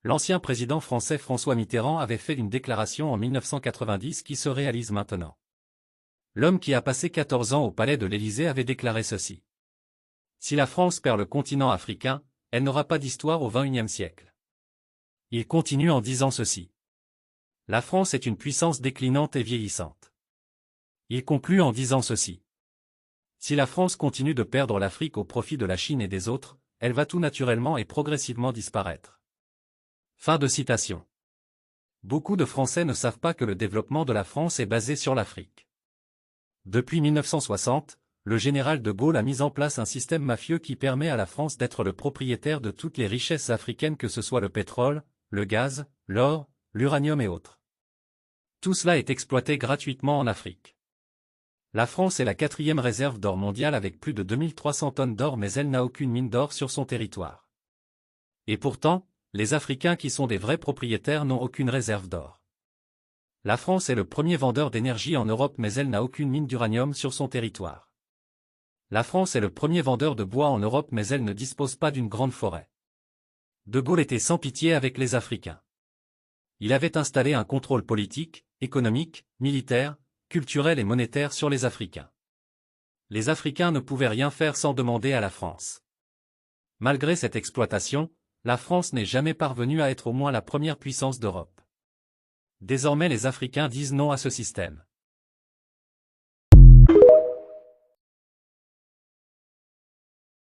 L'ancien président français François Mitterrand avait fait une déclaration en 1990 qui se réalise maintenant. L'homme qui a passé 14 ans au palais de l'Élysée avait déclaré ceci. Si la France perd le continent africain, elle n'aura pas d'histoire au XXIe siècle. Il continue en disant ceci. La France est une puissance déclinante et vieillissante. Il conclut en disant ceci. Si la France continue de perdre l'Afrique au profit de la Chine et des autres, elle va tout naturellement et progressivement disparaître. Fin de citation. Beaucoup de Français ne savent pas que le développement de la France est basé sur l'Afrique. Depuis 1960, le général de Gaulle a mis en place un système mafieux qui permet à la France d'être le propriétaire de toutes les richesses africaines, que ce soit le pétrole, le gaz, l'or, l'uranium et autres. Tout cela est exploité gratuitement en Afrique. La France est la 4e réserve d'or mondiale avec plus de 2300 tonnes d'or, mais elle n'a aucune mine d'or sur son territoire. Et pourtant, les Africains qui sont des vrais propriétaires n'ont aucune réserve d'or. La France est le premier vendeur d'énergie en Europe, mais elle n'a aucune mine d'uranium sur son territoire. La France est le premier vendeur de bois en Europe, mais elle ne dispose pas d'une grande forêt. De Gaulle était sans pitié avec les Africains. Il avait installé un contrôle politique, économique, militaire, culturel et monétaire sur les Africains. Les Africains ne pouvaient rien faire sans demander à la France. Malgré cette exploitation, la France n'est jamais parvenue à être au moins la première puissance d'Europe. Désormais les Africains disent non à ce système.